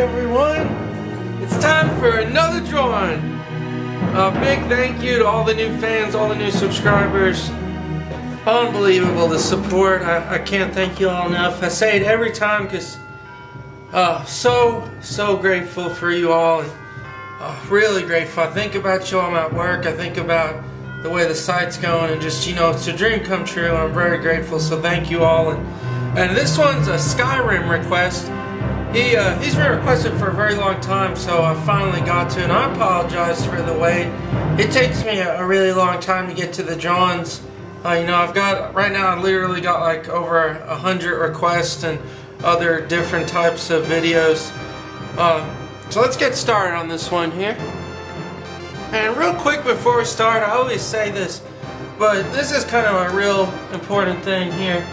everyone, it's time for another drawing. A big thank you to all the new fans, all the new subscribers. Unbelievable, the support. I can't thank you all enough. I say it every time because so grateful for you all, and really grateful. I think about you all at work. I think about the way the site's going, and just, you know, it's a dream come true, and I'm very grateful, so thank you all. And this one's a Skyrim request. He's been requested for a very long time, so I finally got to, and I apologize for the wait. It takes me a really long time to get to the drawings. You know, right now I literally got like over 100 requests and other different types of videos. So let's get started on this one here. And real quick before we start, I always say this, but this is kind of a real important thing here.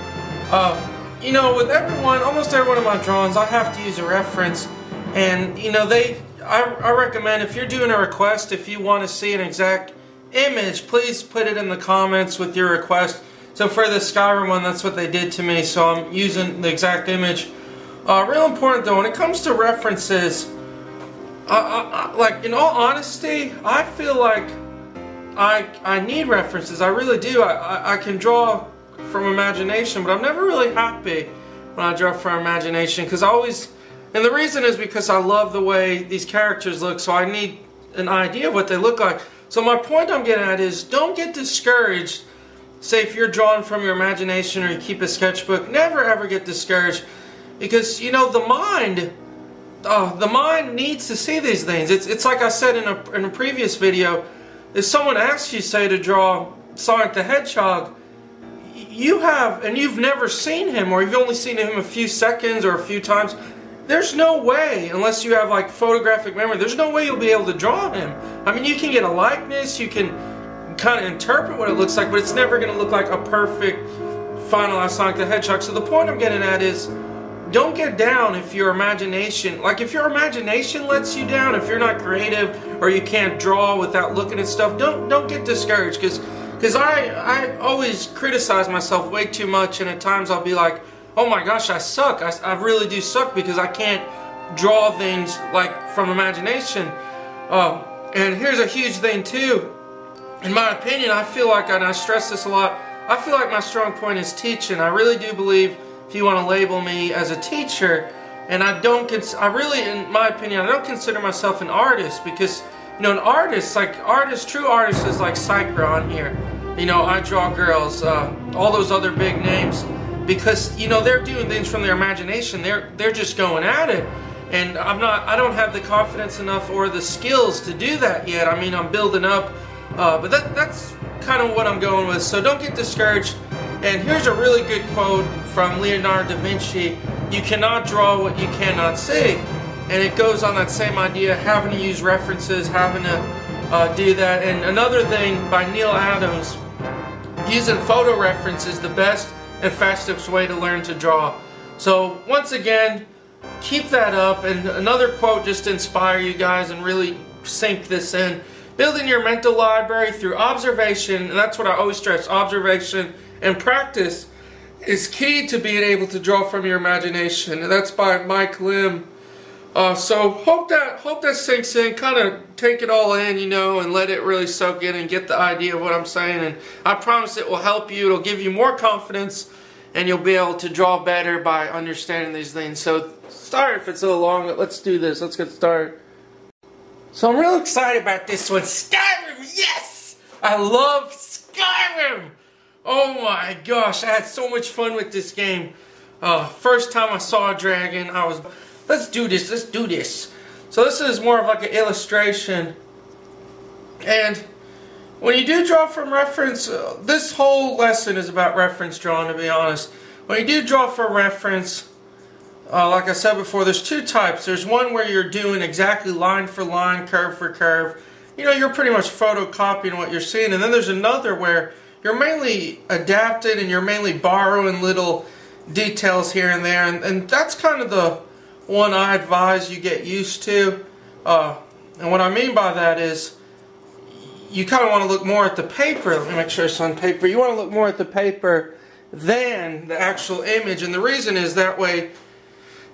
You know, with almost every one of my drawings, I have to use a reference, and you know, I recommend, if you're doing a request, if you want to see an exact image, please put it in the comments with your request. So for the Skyrim one, that's what they did to me, so I'm using the exact image. Real important though, when it comes to references, like, in all honesty, I feel like I need references. I really do. I can draw from imagination, but I'm never really happy when I draw from imagination, because and the reason is because I love the way these characters look, so I need an idea of what they look like. So my point I'm getting at is, don't get discouraged. Say if you're drawing from your imagination or you keep a sketchbook, never ever get discouraged, because, you know, the mind needs to see these things. It's like I said in a previous video, if someone asks you, say, to draw Sonic the Hedgehog, you've never seen him, or you've only seen him a few seconds or a few times, there's no way, unless you have like photographic memory, there's no way you'll be able to draw him. I mean, you can get a likeness, you can kind of interpret what it looks like, but it's never going to look like a perfect finalized Sonic the Hedgehog. So the point I'm getting at is, don't get down if your imagination lets you down, if you're not creative or you can't draw without looking at stuff. Don't get discouraged, because I always criticize myself way too much, and at times I'll be like, oh my gosh, I suck. I really do suck because I can't draw things like from imagination. And here's a huge thing too. In my opinion, I feel like, and I stress this a lot, I feel like my strong point is teaching. I really do believe, if you want to label me as a teacher, and in my opinion, I don't consider myself an artist, because, you know, an artist, true artist is like Psycho on here. You know, I draw girls, all those other big names, because, you know, they're doing things from their imagination. They're just going at it, and I don't have the confidence enough or the skills to do that yet. I mean, I'm building up, but that's kind of what I'm going with. So don't get discouraged. And here's a really good quote from Leonardo da Vinci: "You cannot draw what you cannot see." And it goes on that same idea, having to use references, having to do that. And another thing by Neal Adams, using photo reference is the best and fastest way to learn to draw. So once again, keep that up. And another quote just to inspire you guys and really sink this in: building your mental library through observation, and that's what I always stress, observation and practice is key to being able to draw from your imagination. And that's by Mike Lim. So hope that sinks in. Kind of take it all in, you know, and let it really soak in and get the idea of what I'm saying. And I promise it will help you. It'll give you more confidence, and you'll be able to draw better by understanding these things. So sorry if it's a little long, but let's do this. Let's get started. So I'm real excited about this one. Skyrim, yes! I love Skyrim! Oh my gosh, I had so much fun with this game. First time I saw a dragon, I was, let's do this. So this is more of like an illustration. And when you do draw from reference, this whole lesson is about reference drawing, to be honest. When you do draw for reference, like I said before, there's two types. There's one where you're doing exactly line for line, curve for curve. You know, you're pretty much photocopying what you're seeing. And then there's another where you're mainly adapting and you're mainly borrowing little details here and there. And that's kind of the one I advise you get used to. And what I mean by that is, you kind of want to look more at the paper. Let me make sure it's on paper. You want to look more at the paper than the actual image. And the reason is that way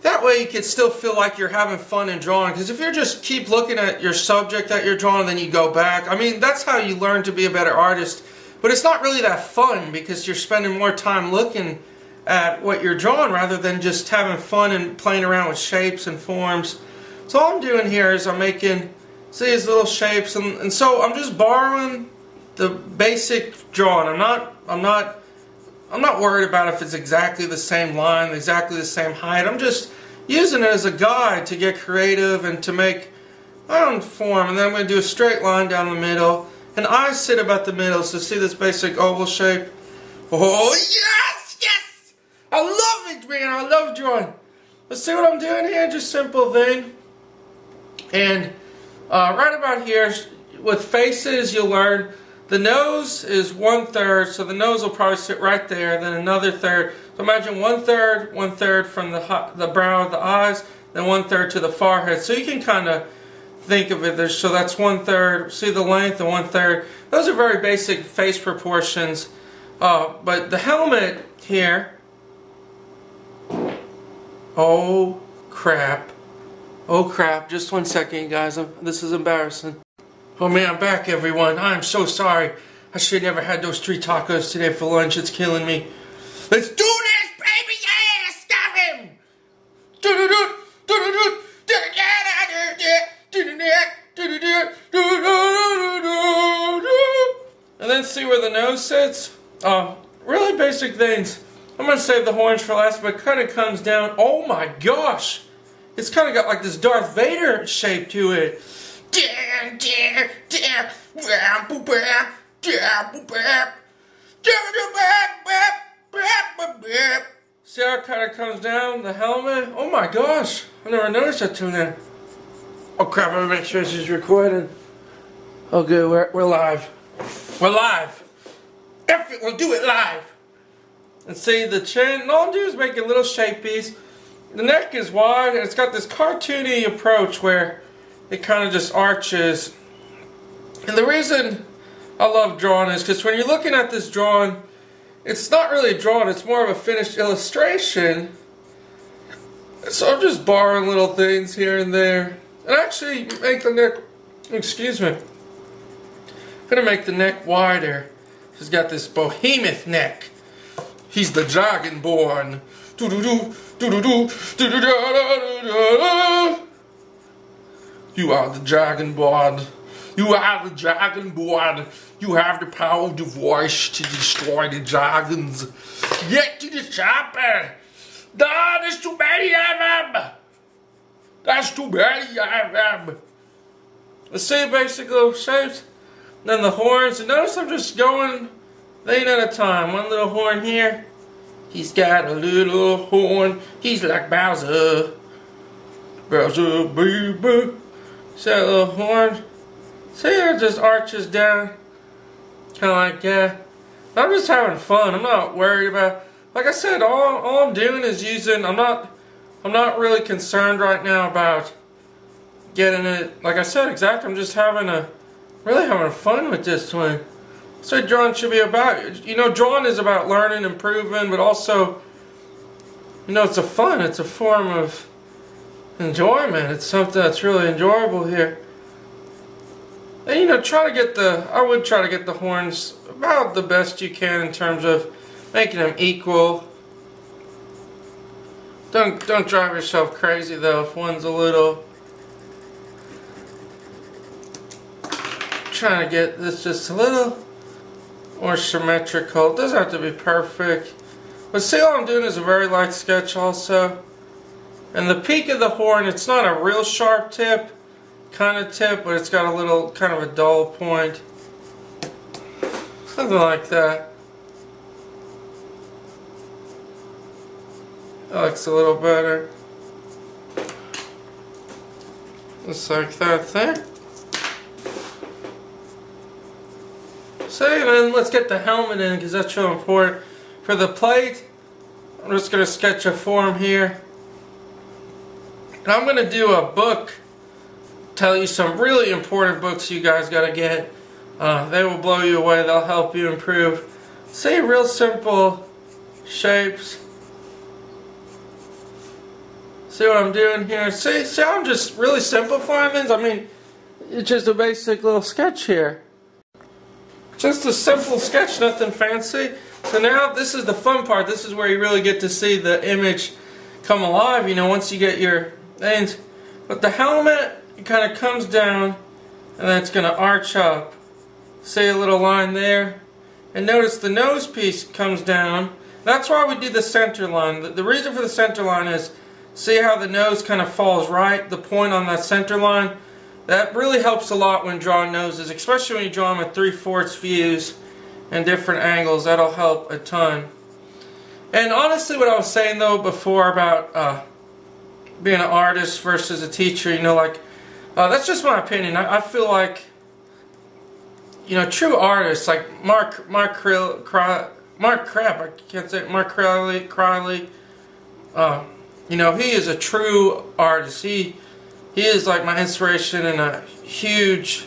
That way you can still feel like you're having fun in drawing. Because if you just keep looking at your subject that you're drawing, then you go back. I mean, that's how you learn to be a better artist. But it's not really that fun because you're spending more time looking at what you're drawing rather than just having fun and playing around with shapes and forms. So all I'm doing here is I'm making, see, these little shapes, and so I'm just borrowing the basic drawing. I'm not worried about if it's exactly the same line, exactly the same height. I'm just using it as a guide to get creative and to make my own form. And then I'm going to do a straight line down the middle. And eyes sit about the middle, so see this basic oval shape? Oh, yes! Yes! I love it, man! I love drawing. Let's see what I'm doing here. Just simple thing. And right about here, with faces, you'll learn the nose is 1/3, so the nose will probably sit right there, then another third. So imagine 1/3 from the brow of the eyes, then 1/3 to the forehead. So you can kind of think of it there. So that's 1/3. See the length and 1/3. Those are very basic face proportions. But the helmet here. Oh crap! Oh crap! Just 1 second, guys. This is embarrassing. Oh man, I'm back, everyone. I'm so sorry. I should have never had those 3 tacos today for lunch. It's killing me. Let's do this, baby! Yeah, stop him! And then see where the nose sits. Really basic things. I'm gonna save the horns for last, but it kind of comes down. Oh my gosh! It's kind of got like this Darth Vader shape to it. See how it kind of comes down, the helmet? Oh my gosh, I never noticed that till now. Oh crap, I'm gonna make sure this is recording. Oh good, we're live. We're live. F it, we'll do it live. And see the chin, and all I'm doing is make a little shape piece. The neck is wide, and it's got this cartoony approach where it kind of just arches. And the reason I love drawing is because when you're looking at this drawing, it's not really a drawing, it's more of a finished illustration. So I'm just borrowing little things here and there. And actually make the neck, excuse me, I'm gonna make the neck wider. He's got this behemoth neck. He's the dragonborn. You are the dragonborn. You are the dragonborn. You have the power of the voice to destroy the dragons. Get to the chopper. No, there's too many of them. There's too many of them. Let's see basic little shapes. Then the horns. And notice I'm just going lane at a time. One little horn here. He's got a little horn. He's like Bowser. Bowser, baby. See that little horn? See how it just arches down? Kind of like that. I'm just having fun. I'm not worried about... Like I said, all I'm doing is using... I'm not really concerned right now about getting it... Like I said, exactly. I'm just really having fun with this one. That's what drawing should be about. You know, drawing is about learning, improving, but also, you know, it's a fun. It's a form of enjoyment. It's something that's really enjoyable here. And you know, I would try to get the horns about the best you can in terms of making them equal. Don't drive yourself crazy though if one's a little. Trying to get this just a little more symmetrical. It doesn't have to be perfect. But see, all I'm doing is a very light sketch also. And the peak of the horn, it's not a real sharp tip, kind of tip, but it's got a little kind of a dull point. Something like that. That looks a little better. Just like that there. So, and then let's get the helmet in because that's so important. For the plate, I'm just going to sketch a form here. And I'm going to do a book, tell you some really important books you guys got to get. They will blow you away, they'll help you improve. See, real simple shapes. See what I'm doing here? See how I'm just really simplifying things? I mean, it's just a basic little sketch here. Just a simple sketch, nothing fancy. So now this is the fun part. This is where you really get to see the image come alive, you know, once you get your things. But the helmet, it kind of comes down and then it's going to arch up. See a little line there? And notice the nose piece comes down. That's why we do the center line. The reason for the center line is, see how the nose kind of falls right, the point on that center line? That really helps a lot when drawing noses, especially when you draw them at 3/4 views and different angles. That'll help a ton. And honestly, what I was saying though before about being an artist versus a teacher, you know, like that's just my opinion. I feel like, you know, true artists like Mark Crowley, you know, he is a true artist. He is like my inspiration and a huge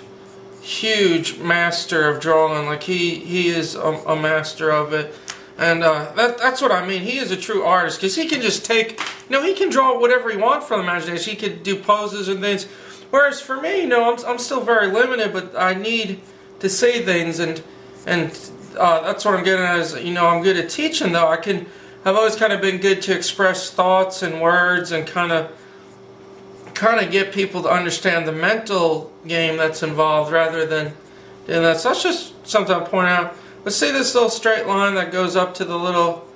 master of drawing. Like he is a master of it. And that's what I mean. He is a true artist because he can just take, you know, he can draw whatever he wants from the imagination. He could do poses and things. Whereas for me, you know, I'm still very limited, but I need to say things, and that's what I'm getting at is, you know, I'm good at teaching though. I've always kind of been good to express thoughts and words and kind of get people to understand the mental game that's involved rather than doing that. So that's just something I'll point out. Let's see this little straight line that goes up to the little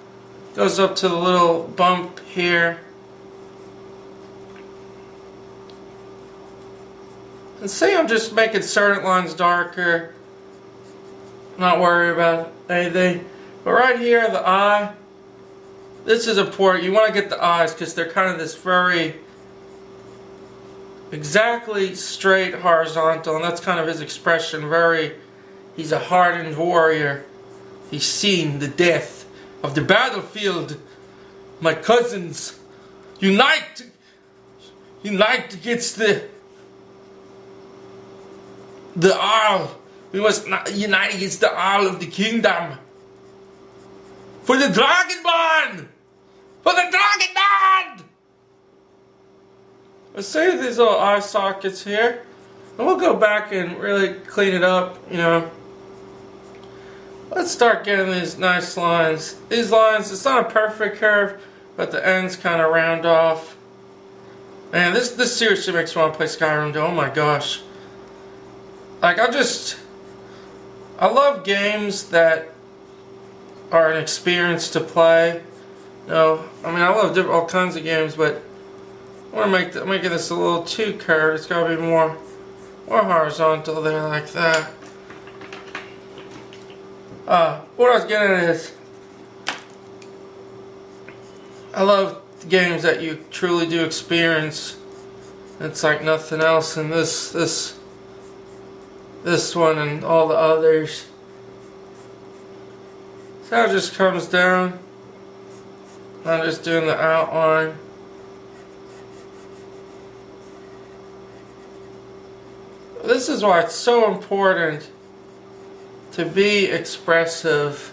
bump here. And see, I'm just making certain lines darker. Not worried about anything. But right here, the eye. This is important. You want to get the eyes because they're kind of this very exactly straight horizontal, and that's kind of his expression. He's a hardened warrior. He's seen the death of the battlefield. My cousins, unite against the Arl. We must unite against the Arl of the kingdom. For the Dragonborn! For the Dragonborn! Let's see these little eye sockets here. And we'll go back and really clean it up, you know. Let's start getting these nice lines. These lines, it's not a perfect curve, but the ends kind of round off. Man, this seriously makes me want to play Skyrim, though. Oh my gosh. Like, I love games that are an experience to play. You know, I mean, I love all kinds of games, but I want to make this a little too curved. It's got to be more horizontal there, like that. What I was getting at is, I love games that you truly do experience. It's like nothing else in this one and all the others. So how it just comes down. I'm just doing the outline. This is why it's so important to be expressive.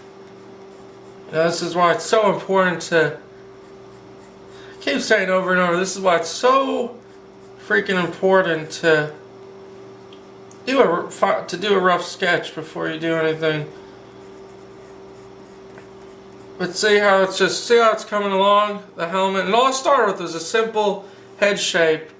You know, this is why it's so important to, I keep saying over and over, this is why it's so freaking important to do a rough sketch before you do anything. But see how it's coming along, the helmet. And all I started with was a simple head shape.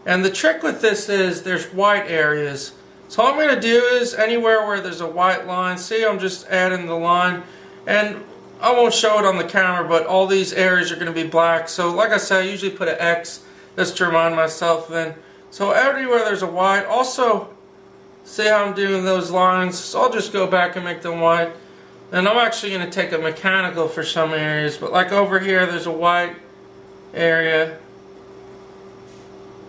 And the trick with this is there's white areas. So all I'm going to do is anywhere where there's a white line, see, I'm just adding the line. And I won't show it on the camera, but all these areas are going to be black. So like I said, I usually put an X just to remind myself then. So everywhere there's a white, also see how I'm doing those lines. So I'll just go back and make them white. And I'm actually going to take a mechanical for some areas, but like over here there's a white area.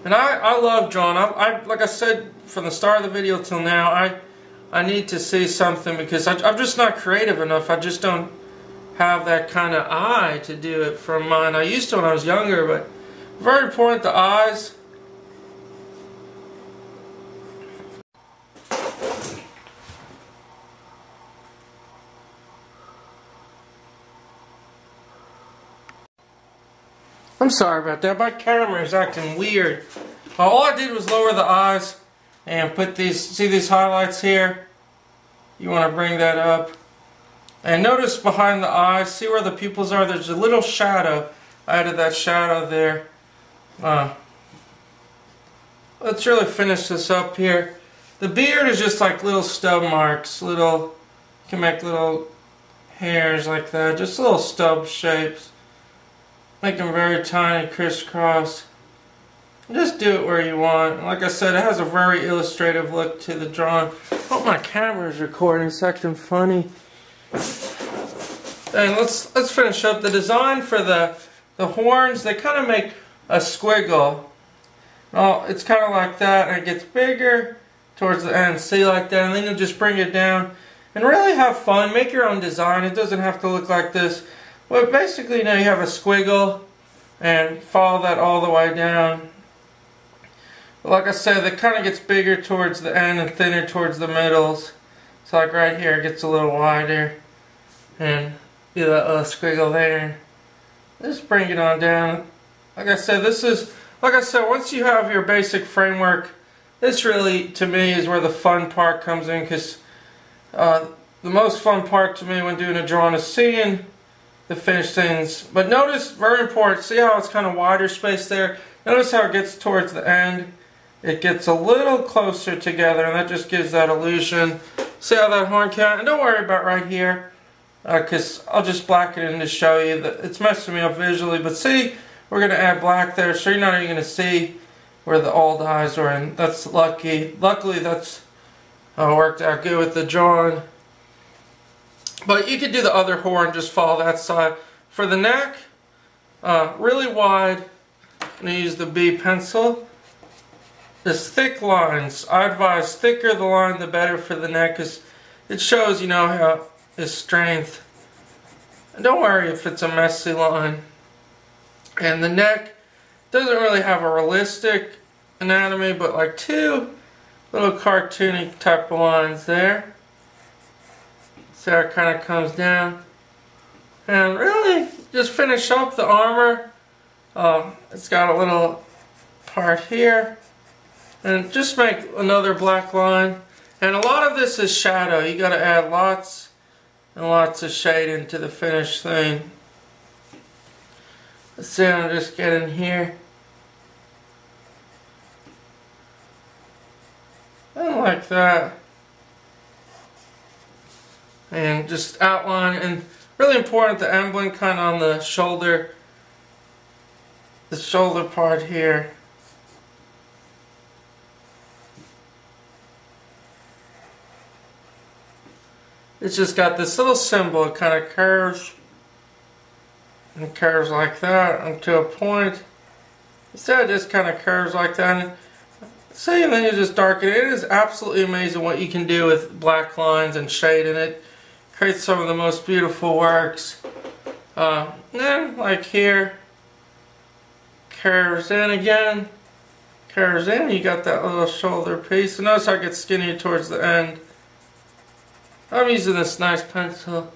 And I love drawing. I like I said from the start of the video till now, I need to see something because I'm just not creative enough. I just don't have that kind of eye to do it from mine. I used to when I was younger, but very important, the eyes. I'm sorry about that. My camera is acting weird. All I did was lower the eyes and put these, see these highlights here? You want to bring that up. And notice behind the eyes, see where the pupils are? There's a little shadow. I added that shadow there. Let's really finish this up here. The beard is just like little stub marks. Little, you can make little hairs like that. Just little stub shapes. Make them very tiny, crisscross. Just do it where you want. Like I said, it has a very illustrative look to the drawing. Oh, my camera is recording. It's acting funny. And let's finish up the design for the horns. They kind of make a squiggle. Oh, it's kind of like that, and it gets bigger towards the end. See, like that, and then you just bring it down and really have fun. Make your own design. It doesn't have to look like this. But basically, now you have a squiggle and follow that all the way down. Like I said, it kind of gets bigger towards the end and thinner towards the middles. So like right here, it gets a little wider. And do that little squiggle there. Just bring it on down. Like I said, once you have your basic framework, this really, to me, is where the fun part comes in. Because the most fun part to me when doing a drawing is seeing the finished things. But notice, very important, see how it's kind of wider space there? Notice how it gets towards the end. It gets a little closer together, and that just gives that illusion. See how that horn came out? And don't worry about right here, because I'll just blacken it in to show you that it's messing me up visually. But see, we're going to add black there, so you're not even going to see where the old eyes are, and that's lucky. Luckily, that's worked out good with the drawing. But you could do the other horn, just follow that side. For the neck, really wide, I'm going to use the B pencil. There's thick lines. I advise thicker the line, the better for the neck, because it shows, you know, how his strength. And don't worry if it's a messy line. And the neck doesn't really have a realistic anatomy, but like two little cartoony type of lines there. See how it kind of comes down. And really, just finish up the armor. It's got a little part here. And just make another black line. And a lot of this is shadow. You got to add lots and lots of shade into the finished thing. Let's see, I'll just get in here. And like that. And just outline. And really important, the emblem kind of on the shoulder part here. It's just got this little symbol. It kind of curves. And curves like that until a point. Instead, it just kind of curves like that. And see, and then you just darken it. It is absolutely amazing what you can do with black lines and shade in it. Creates some of the most beautiful works. Then, like here, curves in again. Curves in. You got that little shoulder piece. And notice how it gets skinnier towards the end. I'm using this nice pencil.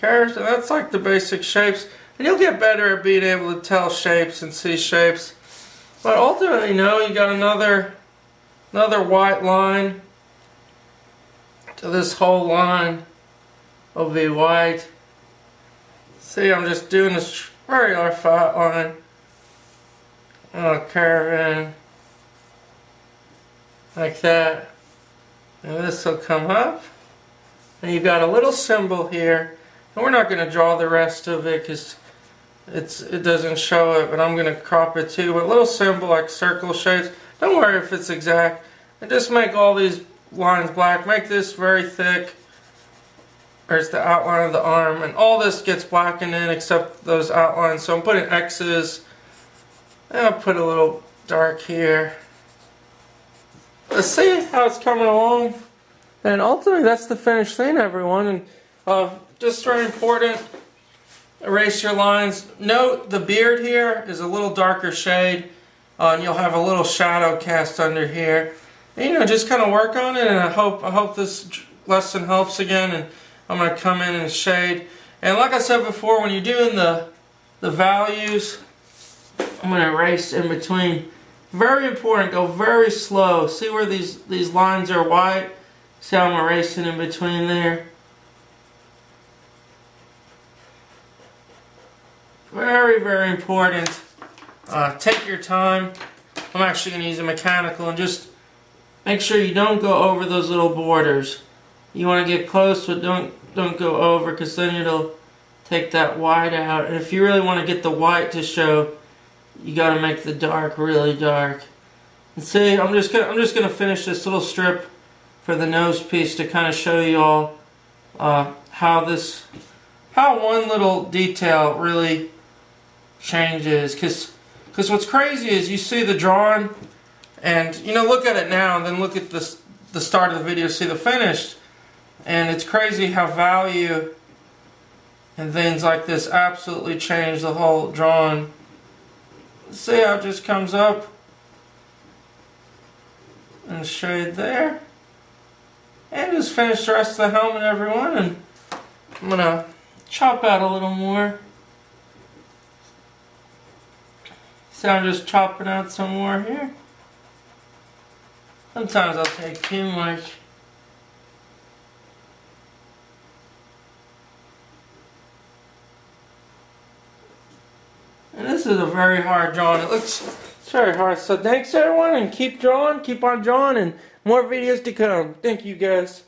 Curves, and that's like the basic shapes. And you'll get better at being able to tell shapes and see shapes. But ultimately, you got another white line. So this whole line will be white. See, I'm just doing this very fat line. I'll curve in like that. And this will come up. And you've got a little symbol here. And we're not going to draw the rest of it because it doesn't show it, but I'm going to crop it too. But a little symbol like circle shapes. Don't worry if it's exact. And just make all these lines black. Make this very thick. There's the outline of the arm. And all this gets blackened in except those outlines. So I'm putting X's. And I'll put a little dark here. Let's see how it's coming along. And ultimately, that's the finished thing, everyone. And just very important, erase your lines. Note the beard here is a little darker shade, and you'll have a little shadow cast under here. And, just kind of work on it, and I hope this lesson helps again. And I'm going to come in and shade. And like I said before, when you're doing the values, I'm going to erase in between. Very important, go very slow. See where these lines are white? See how I'm erasing in between there? Very, very important. Take your time. I'm actually going to use a mechanical and just make sure you don't go over those little borders. You want to get close, but don't go over, because then it'll take that white out. And if you really want to get the white to show, you got to make the dark really dark. And see, I'm just gonna finish this little strip for the nose piece to kind of show you all how one little detail really changes. Because what's crazy is you see the drawing, and you know, look at it now, and then look at the start of the video, see the finished, and it's crazy how value and things like this absolutely change the whole drawing. See how it just comes up and shade there, and just finish the rest of the helmet, everyone. And I'm gonna chop out a little more. So I'm just chopping out some more here. Sometimes I'll take too much. And this is a very hard drawing. It's very hard. So thanks everyone, and keep drawing, keep on drawing, and more videos to come. Thank you guys.